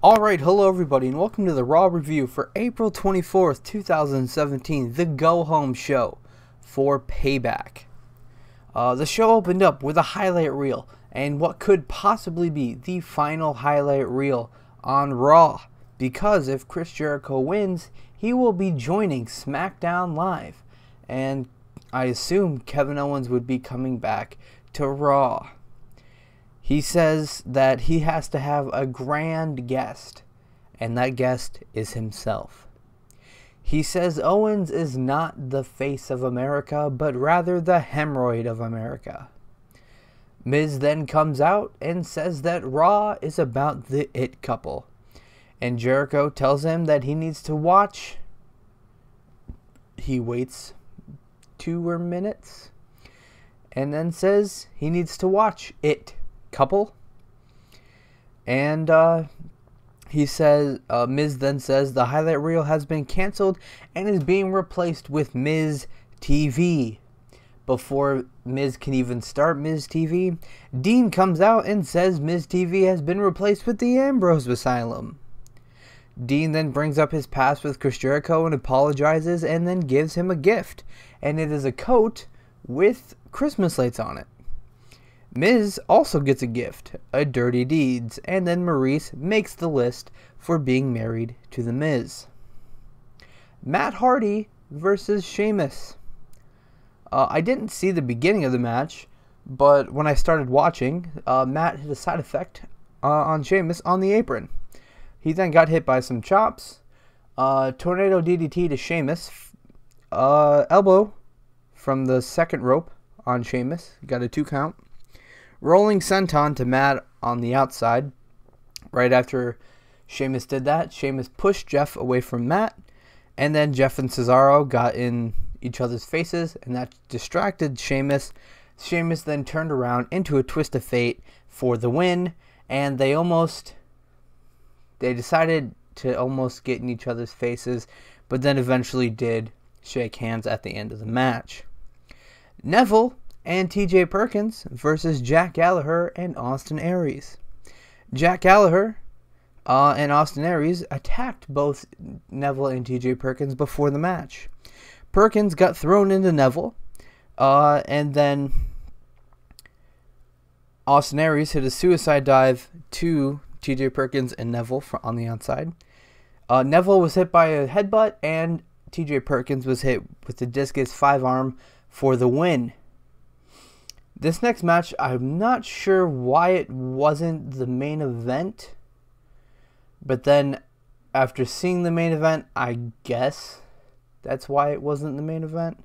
Alright, hello everybody, and welcome to the Raw review for April 24th, 2017, the go-home show for Payback. The show opened up with a highlight reel, and what could possibly be the final highlight reel on Raw, because if Chris Jericho wins, he will be joining SmackDown Live, and I assume Kevin Owens would be coming back to Raw. He says that he has to have a grand guest, and that guest is himself. He says Owens is not the face of America, but rather the hemorrhoid of America. Miz then comes out and says that Raw is about the It couple, and Jericho tells him that he needs to watch. He waits 2 minutes and then says he needs to watch It couple, and he says Miz then says the highlight reel has been canceled and is being replaced with Miz TV. Before Miz can even start Miz TV, Dean comes out and says Miz TV has been replaced with the Ambrose Asylum. Dean then brings up his past with Chris Jericho and apologizes, and then gives him a gift, and it is a coat with Christmas lights on it. Miz also gets a gift, a Dirty Deeds, and then Maurice makes the list for being married to The Miz. Matt Hardy versus Sheamus. I didn't see the beginning of the match, but when I started watching, Matt hit a side effect on Sheamus on the apron. He then got hit by some chops, tornado DDT to Sheamus, elbow from the second rope on Sheamus, got a 2 count. Rolling senton to Matt on the outside. Right after Sheamus did that, Sheamus pushed Jeff away from Matt, and then Jeff and Cesaro got in each other's faces, and that distracted Sheamus. Sheamus then turned around into a twist of fate for the win, and they decided to almost get in each other's faces, but then eventually did shake hands at the end of the match. Neville and TJ Perkins versus Jack Gallagher and Austin Aries. Jack Gallagher and Austin Aries attacked both Neville and TJ Perkins before the match. Perkins got thrown into Neville, and then Austin Aries hit a suicide dive to TJ Perkins and Neville on the outside. Neville was hit by a headbutt, and TJ Perkins was hit with the discus 5-arm for the win. This next match, I'm not sure why it wasn't the main event, but then after seeing the main event, I guess that's why it wasn't the main event.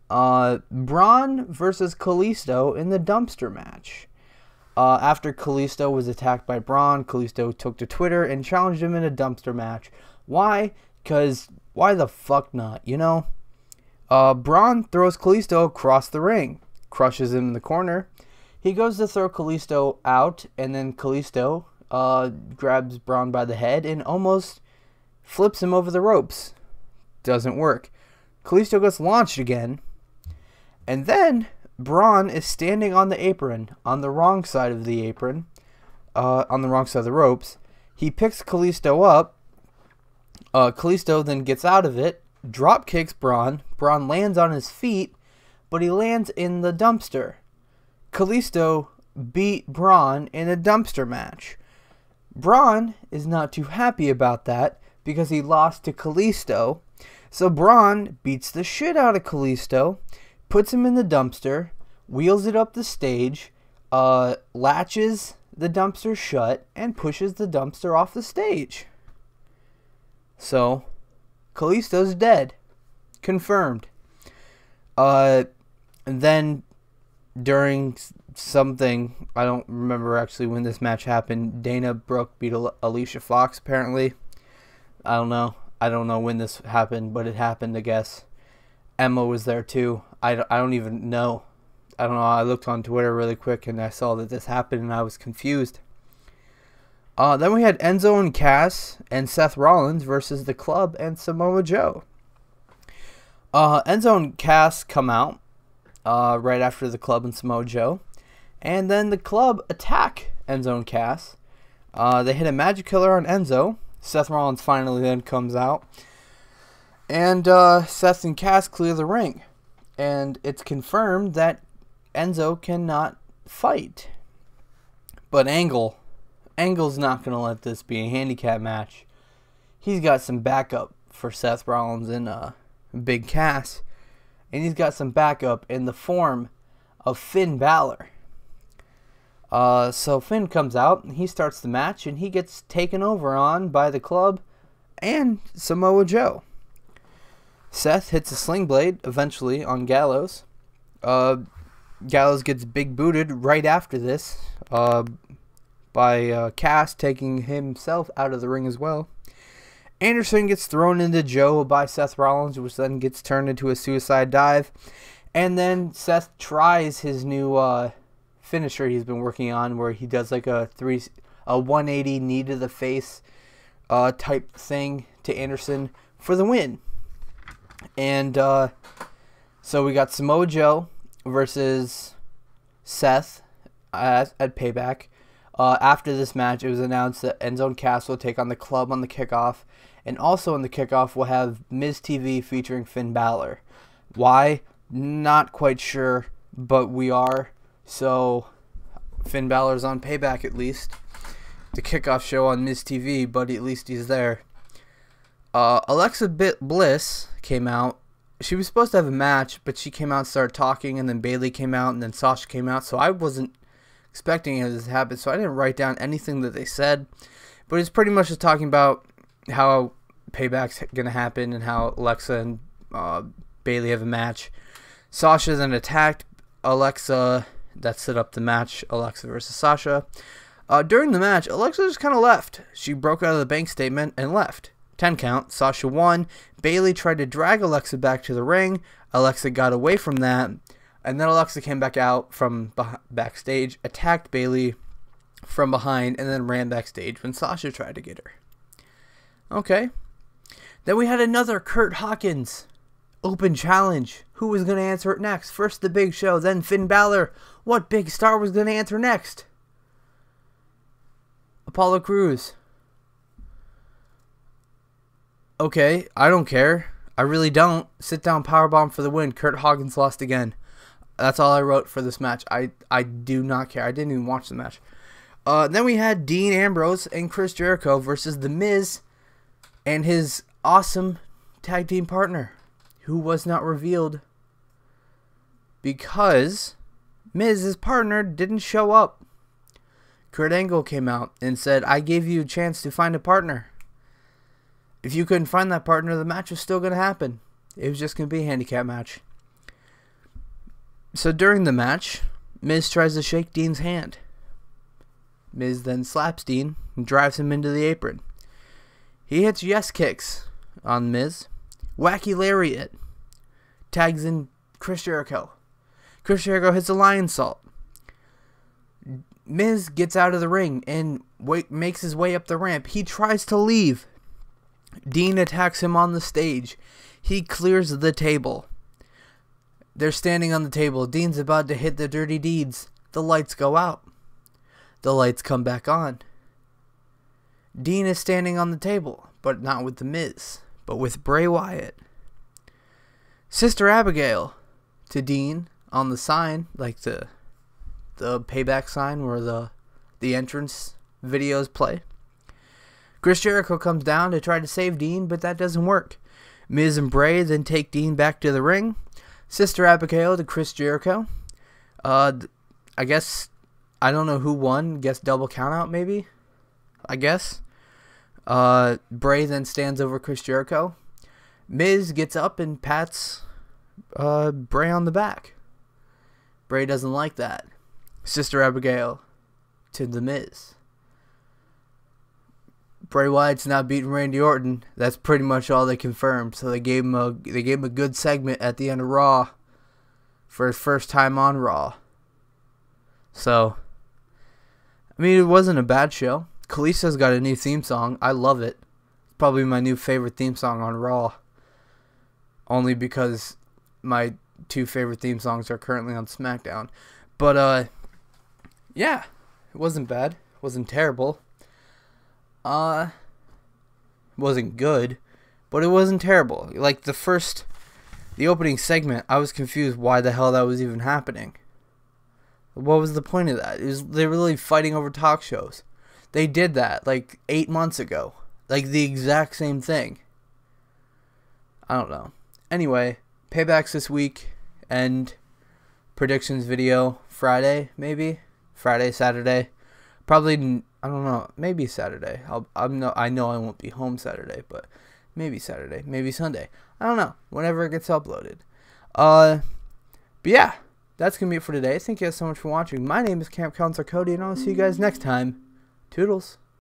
Braun versus Kalisto in the dumpster match. After Kalisto was attacked by Braun, Kalisto took to Twitter and challenged him in a dumpster match. Why? Because why the fuck not, you know? Braun throws Kalisto across the ring, crushes him in the corner. He goes to throw Kalisto out, and then Kalisto grabs Braun by the head and almost flips him over the ropes. Doesn't work. Kalisto gets launched again, and then Braun is standing on the apron, on the wrong side of the apron, on the wrong side of the ropes. He picks Kalisto up. Kalisto then gets out of it, drop kicks Braun. Braun lands on his feet, but he lands in the dumpster. Kalisto beat Braun in a dumpster match. Braun is not too happy about that because he lost to Kalisto. So Braun beats the shit out of Kalisto, puts him in the dumpster, wheels it up the stage, latches the dumpster shut, and pushes the dumpster off the stage. So Kalisto's dead. Confirmed. And then during something, I don't remember actually when this match happened, Dana Brooke beat Alicia Fox apparently. I don't know when this happened, but it happened, I guess. Emma was there too. I don't even know. I don't know. I looked on Twitter really quick and I saw that this happened and I was confused. Then we had Enzo and Cass and Seth Rollins versus the Club and Samoa Joe. Enzo and Cass come out right after the Club and Samoa Joe, and then the Club attack Enzo and Cass. They hit a magic killer on Enzo. Seth Rollins finally then comes out. And Seth and Cass clear the ring. And it's confirmed that Enzo cannot fight. But Angle's not going to let this be a handicap match. He's got some backup for Seth Rollins and Big Cass. And he's got some backup in the form of Finn Balor. So Finn comes out, and he starts the match, and he gets taken over on by the Club and Samoa Joe. Seth hits a sling blade eventually on Gallows. Gallows gets big booted right after this by Cass taking himself out of the ring as well. Anderson gets thrown into Joe by Seth Rollins, which then gets turned into a suicide dive. And then Seth tries his new finisher he's been working on, where he does like a 180 knee to the face type thing to Anderson for the win. And so we got Samoa Joe versus Seth at Payback. After this match, it was announced that Enzo and Cass will take on the Club on the kickoff. And also on the kickoff, we'll have Miz TV featuring Finn Balor. Why? Not quite sure, but we are. So Finn Balor's on Payback at least. The kickoff show on Miz TV, but at least he's there. Alexa Bliss came out. She was supposed to have a match, but she came out and started talking, and then Bayley came out, and then Sasha came out. So I wasn't expecting it to happen, so I didn't write down anything that they said. But it's pretty much just talking about how Payback's going to happen and how Alexa and Bayley have a match. Sasha then attacked Alexa. That set up the match, Alexa versus Sasha. During the match, Alexa just kind of left. She broke out of the bank statement and left. 10 count. Sasha won. Bayley tried to drag Alexa back to the ring. Alexa got away from that. And then Alexa came back out from backstage, attacked Bayley from behind, and then ran backstage when Sasha tried to get her. Okay. Then we had another Kurt Hawkins open challenge. Who was going to answer it next? First the Big Show, then Finn Balor. What big star was going to answer next? Apollo Crews. Okay, I don't care. I really don't. Sit down powerbomb for the win. Kurt Hawkins lost again. That's all I wrote for this match. I do not care. I didn't even watch the match. Then we had Dean Ambrose and Chris Jericho versus The Miz and his awesome tag team partner, who was not revealed because Miz's partner didn't show up. Kurt Angle came out and said, I gave you a chance to find a partner. If you couldn't find that partner, the match was still going to happen. It was just going to be a handicap match. So during the match, Miz tries to shake Dean's hand. Miz then slaps Dean and drives him into the apron. He hits yes kicks on Miz. Wacky lariat. Tags in Chris Jericho. Chris Jericho hits a lion salt. Miz gets out of the ring and makes his way up the ramp. He tries to leave. Dean attacks him on the stage. He clears the table. They're standing on the table. Dean's about to hit the dirty deeds. The lights go out. The lights come back on. Dean is standing on the table, but not with The Miz, but with Bray Wyatt. Sister Abigail to Dean on the sign, like the Payback sign where the entrance videos play. Chris Jericho comes down to try to save Dean, but that doesn't work. Miz and Bray then take Dean back to the ring. Sister Abigail to Chris Jericho. I guess, I don't know who won. Guess double count out maybe? I guess. Bray then stands over Chris Jericho. Miz gets up and pats Bray on the back. Bray doesn't like that. Sister Abigail to The Miz. Bray Wyatt's not beating Randy Orton. That's pretty much all they confirmed. So they gave him a good segment at the end of Raw for his first time on Raw. So, I mean, it wasn't a bad show. Kalisto's got a new theme song. I love it. Probably my new favorite theme song on Raw. Only because my two favorite theme songs are currently on SmackDown. But, yeah, it wasn't bad. It wasn't terrible. Wasn't good, but it wasn't terrible. Like the opening segment, I was confused why the hell that was even happening. What was the point of that? They were really fighting over talk shows. They did that like 8 months ago. Like the exact same thing. I don't know. Anyway, Payback's this week, and predictions video Friday, maybe? Friday, Saturday. Probably, I don't know, maybe Saturday. I know I won't be home Saturday, but maybe Saturday, maybe Sunday. I don't know, whenever it gets uploaded. But yeah, that's going to be it for today. Thank you guys so much for watching. My name is Camp Counselor Cody, and I'll see you guys next time. Toodles.